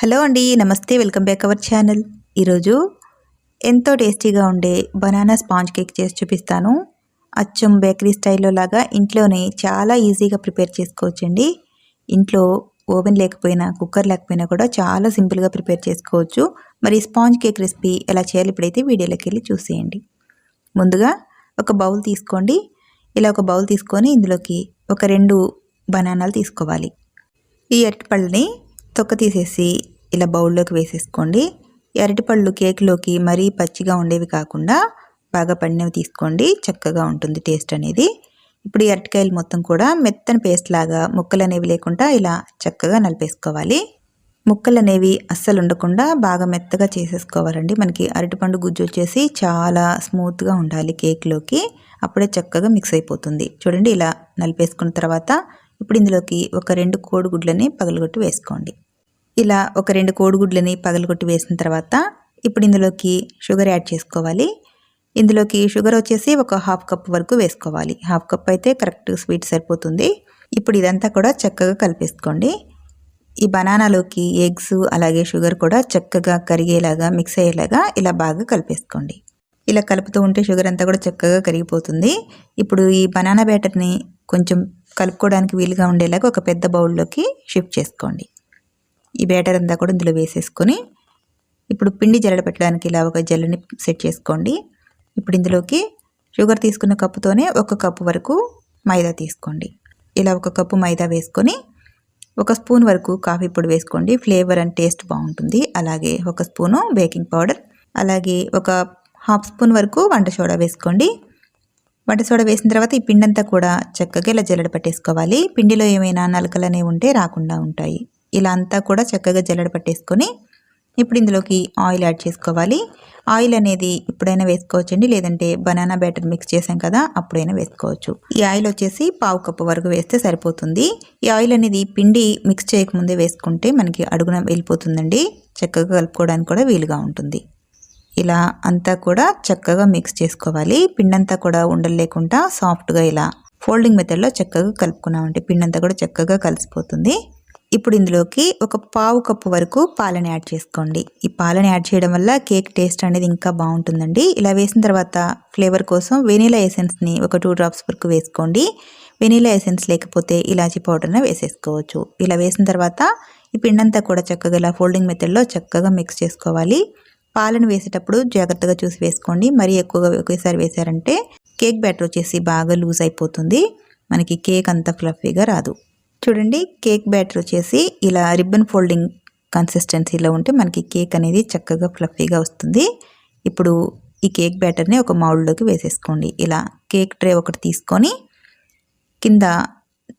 Hello అండి, నమస్తే. Welcome back our channel. ఈరోజు ఎంతో టేస్టీగా ఉండే బనానా స్పాంజ్ కేక్ చేసి చూపిస్తాను. అచ్చం బేకరీ స్టైల్లో లాగా ఇంట్లోనే చాలా ఈజీగా ప్రిపేర్ చేసుకోవచ్చండి. ఇంట్లో ఓవెన్ లేకపోయినా, కుక్కర్ లేకపోయినా కూడా చాలా సింపుల్గా ప్రిపేర్ చేసుకోవచ్చు. మరి స్పాంజ్ కేక్ రెసిపీ ఎలా చేయాలి ఇప్పుడైతే వీడియోలోకి వెళ్ళి చూసేయండి. ముందుగా ఒక బౌల్ తీసుకోండి. ఇలా ఒక బౌల్ తీసుకొని ఇందులోకి ఒక 2 బనానాలు తీసుకోవాలి. ఈ అరటిపళ్ళని తొక్క తీసేసి ఇలా బౌల్లోకి వేసేసుకోండి. ఈ అరటిపళ్ళు కేక్లోకి మరీ పచ్చిగా ఉండేవి కాకుండా బాగా పండినవి తీసుకోండి, చక్కగా ఉంటుంది టేస్ట్ అనేది. ఇప్పుడు ఈ అరటికాయలు మొత్తం కూడా మెత్తని పేస్ట్ లాగా ముక్కలు అనేవి లేకుండా ఇలా చక్కగా నలిపేసుకోవాలి. ముక్కలు అనేవి అస్సలు ఉండకుండా బాగా మెత్తగా చేసేసుకోవాలండి. మనకి అరటిపండు గుజ్జు వచ్చేసి చాలా స్మూత్గా ఉండాలి కేక్లోకి, అప్పుడే చక్కగా మిక్స్ అయిపోతుంది. చూడండి, ఇలా నలిపేసుకున్న తర్వాత ఇప్పుడు ఇందులోకి ఒక 2 కోడిగుడ్లని పగలగొట్టి వేసుకోండి. ఇలా ఒక 2 కోడిగుడ్లని పగలగొట్టి వేసిన తర్వాత ఇప్పుడు ఇందులోకి షుగర్ యాడ్ చేసుకోవాలి. ఇందులోకి షుగర్ వచ్చేసి ఒక 1/2 కప్ వరకు వేసుకోవాలి. 1/2 కప్ అయితే కరెక్ట్ స్వీట్ సరిపోతుంది. ఇప్పుడు ఇదంతా కూడా చక్కగా కలిపేసుకోండి. ఈ బనానాలోకి ఎగ్స్ అలాగే షుగర్ కూడా చక్కగా కరిగేలాగా మిక్స్ అయ్యేలాగా ఇలా బాగా కలిపేసుకోండి. ఇలా కలుపుతూ ఉంటే షుగర్ అంతా కూడా చక్కగా కరిగిపోతుంది. ఇప్పుడు ఈ బనానా బ్యాటర్ని కొంచెం కలుపుకోవడానికి వీలుగా ఉండేలాగా ఒక పెద్ద బౌల్లోకి షిఫ్ట్ చేసుకోండి. ఈ బ్యాటర్ అంతా కూడా ఇందులో వేసేసుకొని ఇప్పుడు పిండి జల్లెడ పెట్టడానికి ఇలా ఒక జల్లెని సెట్ చేసుకోండి. ఇప్పుడు ఇందులోకి షుగర్ తీసుకున్న కప్పుతోనే 1 కప్పు వరకు మైదా తీసుకోండి. ఇలా 1 కప్పు మైదా వేసుకొని 1 స్పూన్ వరకు కాఫీ పొడి వేసుకోండి. ఫ్లేవర్ అండ్ టేస్ట్ బాగుంటుంది. అలాగే 1 స్పూను బేకింగ్ పౌడర్, అలాగే ఒక 1/2 స్పూన్ వరకు వంట సోడా వేసుకోండి. వంట సోడా వేసిన తర్వాత ఈ పిండి అంతా కూడా చక్కగా ఇలా జల్లెడ పట్టేసుకోవాలి. పిండిలో ఏమైనా నలకలు అనేవి ఉంటే రాకుండా ఉంటాయి. ఇలా అంతా కూడా చక్కగా జల్లెడ పట్టేసుకొని ఇప్పుడు ఇందులోకి ఆయిల్ యాడ్ చేసుకోవాలి. ఆయిల్ అనేది ఇప్పుడైనా వేసుకోవచ్చండి, లేదంటే బనానా బ్యాటర్ మిక్స్ చేసాం కదా అప్పుడైనా వేసుకోవచ్చు. ఈ ఆయిల్ వచ్చేసి 1/2 కప్పు వరకు వేస్తే సరిపోతుంది. ఈ ఆయిల్ అనేది పిండి మిక్స్ చేయకముందే వేసుకుంటే మనకి అడుగున వెళ్ళిపోతుందండి. చక్కగా కలుపుకోవడానికి కూడా వీలుగా ఉంటుంది. ఇలా అంతా కూడా చక్కగా మిక్స్ చేసుకోవాలి. పిండంతా కూడా ఉండలు లేకుండా సాఫ్ట్గా ఇలా ఫోల్డింగ్ మెథడ్లో చక్కగా కలుపుకున్నామంటే పిండంతా కూడా చక్కగా కలిసిపోతుంది. ఇప్పుడు ఇందులోకి ఒక 1/4 కప్పు వరకు పాలని యాడ్ చేసుకోండి. ఈ పాలని యాడ్ చేయడం వల్ల కేక్ టేస్ట్ అనేది ఇంకా బాగుంటుందండి. ఇలా వేసిన తర్వాత ఫ్లేవర్ కోసం వెనీలా ఎసెన్స్ని ఒక 2 డ్రాప్స్ వరకు వేసుకోండి. వెనీలా ఎసెన్స్ లేకపోతే ఇలాచీ పౌడర్ని వేసేసుకోవచ్చు. ఇలా వేసిన తర్వాత ఈ పిండంతా కూడా చక్కగా ఇలా ఫోల్డింగ్ మెథడ్లో చక్కగా మిక్స్ చేసుకోవాలి. పాలను వేసేటప్పుడు జాగ్రత్తగా చూసి వేసుకోండి. మరీ ఎక్కువగా ఒకేసారి వేసారంటే కేక్ బ్యాటర్ వచ్చేసి బాగా లూజ్ అయిపోతుంది. మనకి కేక్ అంతా ఫ్లఫీగా రాదు. చూడండి, కేక్ బ్యాటర్ వచ్చేసి ఇలా రిబ్బన్ ఫోల్డింగ్ కన్సిస్టెన్సీలో ఉంటే మనకి కేక్ అనేది చక్కగా ఫ్లఫీగా వస్తుంది. ఇప్పుడు ఈ కేక్ బ్యాటర్ని ఒక మౌల్డ్లోకి వేసేసుకోండి. ఇలా కేక్ ట్రే ఒకటి తీసుకొని కింద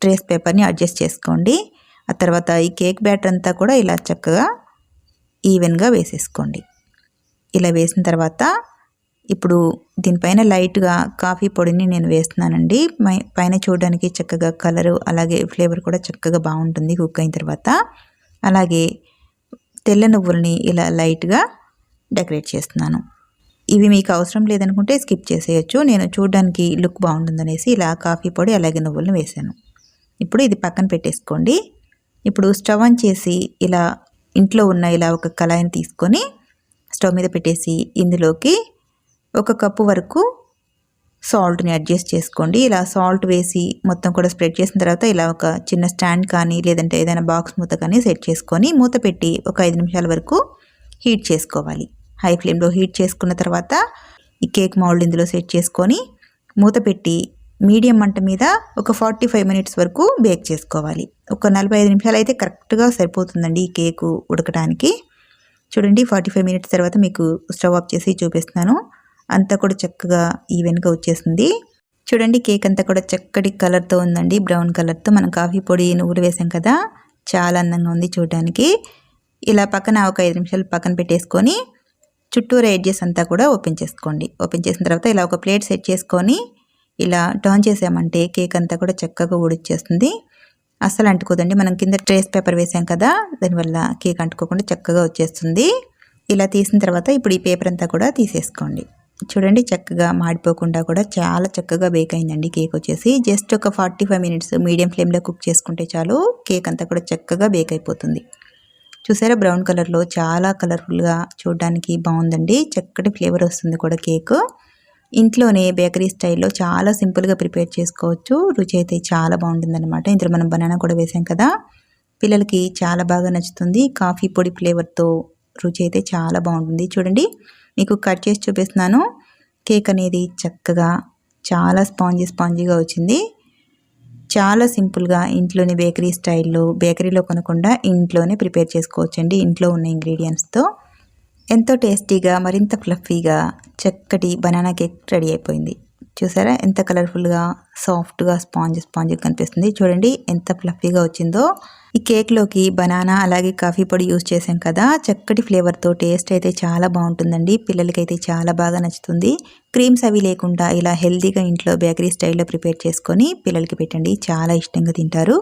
ట్రేస్ పేపర్ని అడ్జస్ట్ చేసుకోండి. ఆ తర్వాత ఈ కేక్ బ్యాటర్ అంతా కూడా ఇలా చక్కగా ఈవెన్గా వేసేసుకోండి. ఇలా వేసిన తర్వాత ఇప్పుడు దీనిపైన లైట్గా కాఫీ పొడిని నేను వేస్తున్నానండి. పైన చూడడానికి చక్కగా కలరు అలాగే ఫ్లేవర్ కూడా చక్కగా బాగుంటుంది కుక్ అయిన తర్వాత. అలాగే తెల్ల నువ్వుల్ని ఇలా లైట్గా డెకరేట్ చేస్తున్నాను. ఇవి మీకు అవసరం లేదనుకుంటే స్కిప్ చేసేయచ్చు. నేను చూడడానికి లుక్ బాగుంటుందనేసి ఇలా కాఫీ పొడి అలాగే నువ్వులను వేసాను. ఇప్పుడు ఇది పక్కన పెట్టేసుకోండి. ఇప్పుడు స్టవ్ ఆన్ చేసి ఇలా ఇంట్లో ఉన్న ఇలా ఒక కళాయిని తీసుకొని స్టవ్ మీద పెట్టేసి ఇందులోకి 1 కప్పు వరకు సాల్ట్ని అడ్జస్ట్ చేసుకోండి. ఇలా సాల్ట్ వేసి మొత్తం కూడా స్ప్రెడ్ చేసిన తర్వాత ఇలా ఒక చిన్న స్టాండ్ కానీ లేదంటే ఏదైనా బాక్స్ మూత కానీ సెట్ చేసుకొని మూత పెట్టి ఒక 5 నిమిషాల వరకు హీట్ చేసుకోవాలి. హై ఫ్లేమ్లో హీట్ చేసుకున్న తర్వాత ఈ కేక్ మౌల్డ్ ఇందులో సెట్ చేసుకొని మూత పెట్టి మీడియం మంట మీద ఒక 45 మినిట్స్ వరకు బేక్ చేసుకోవాలి. ఒక 45 నిమిషాలు అయితే కరెక్ట్గా సరిపోతుందండి ఈ కేకు ఉడకడానికి. చూడండి, 45 మినిట్స్ తర్వాత మీకు స్టవ్ ఆఫ్ చేసి చూపిస్తున్నాను. అంతా కూడా చక్కగా ఈవెన్గా వచ్చేసింది. చూడండి, కేక్ అంతా కూడా చక్కటి కలర్తో ఉందండి, బ్రౌన్ కలర్తో. మనం కాఫీ పొడి నువ్వులు వేసాం కదా, చాలా అందంగా ఉంది చూడడానికి. ఇలా పక్కన ఒక 5 నిమిషాలు పక్కన పెట్టేసుకొని చుట్టూరా ఎడ్జెస్ అంతా కూడా ఓపెన్ చేసుకోండి. ఓపెన్ చేసిన తర్వాత ఇలా ఒక ప్లేట్ సెట్ చేసుకొని ఇలా టర్న్ చేసామంటే కేక్ అంతా కూడా చక్కగా ఊడొచ్చేస్తుంది. అస్సలు అంటుకోదండి. మనం కింద ట్రేస్ పేపర్ వేసాం కదా, దానివల్ల కేక్ అంటుకోకుండా చక్కగా వచ్చేస్తుంది. ఇలా తీసిన తర్వాత ఇప్పుడు ఈ పేపర్ అంతా కూడా తీసేసుకోండి. చూడండి, చక్కగా మాడిపోకుండా కూడా చాలా చక్కగా బేక్ అయిందండి కేక్ వచ్చేసి. జస్ట్ ఒక 45 మినిట్స్ మీడియం ఫ్లేమ్లో కుక్ చేసుకుంటే చాలు, కేక్ అంతా కూడా చక్కగా బేక్ అయిపోతుంది. చూసారా బ్రౌన్ కలర్లో చాలా కలర్ఫుల్గా చూడడానికి బాగుందండి. చక్కటి ఫ్లేవర్ వస్తుంది కూడా కేక్. ఇంట్లోనే బేకరీ స్టైల్లో చాలా సింపుల్గా ప్రిపేర్ చేసుకోవచ్చు. రుచి అయితే చాలా బాగుంటుందన్నమాట. ఇందులో మనం బనానా కూడా వేసాం కదా, పిల్లలకి చాలా బాగా నచ్చుతుంది. కాఫీ పొడి ఫ్లేవర్తో రుచి అయితే చాలా బాగుంటుంది. చూడండి మీకు కట్ చేసి చూపిస్తున్నాను. కేక్ అనేది చక్కగా చాలా స్పాంజీగా వచ్చింది. చాలా సింపుల్గా ఇంట్లోనే బేకరీ స్టైల్లో, బేకరీలో కొనకుండా ఇంట్లోనే ప్రిపేర్ చేసుకోవచ్చండి. ఇంట్లో ఉన్న ఇంగ్రీడియంట్స్తో ఎంతో టేస్టీగా, మరింత ఫ్లఫీగా చక్కటి బనానా కేక్ రెడీ అయిపోయింది. చూసారా ఎంత కలర్ఫుల్గా, సాఫ్ట్గా, స్పాంజ్గా కనిపిస్తుంది. చూడండి ఎంత ఫ్లఫీగా వచ్చిందో. ఈ కేక్లోకి బనానా అలాగే కాఫీ పొడి యూస్ చేసాం కదా, చక్కటి ఫ్లేవర్తో టేస్ట్ అయితే చాలా బాగుంటుందండి. పిల్లలకైతే చాలా బాగా నచ్చుతుంది. క్రీమ్స్ అవి లేకుండా ఇలా హెల్తీగా ఇంట్లో బేకరీ స్టైల్లో ప్రిపేర్ చేసుకొని పిల్లలకి పెట్టండి, చాలా ఇష్టంగా తింటారు.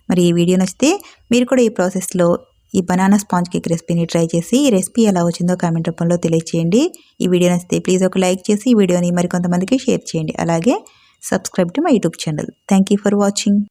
మరి ఈ వీడియో నచ్చితే మీరు కూడా ఈ ప్రాసెస్లో ఈ బనానా స్పాంజ్ కేక్ రెసిపీని ట్రై చేసి ఈ రెసిపీ ఎలా వచ్చిందో కామెంట్ రూపంలో తెలియజేయండి. ఈ వీడియో నచ్చితే ప్లీజ్ ఒక లైక్ చేసి ఈ వీడియోని మరికొంతమందికి షేర్ చేయండి. అలాగే subscribe to my YouTube channel. Thank you for watching.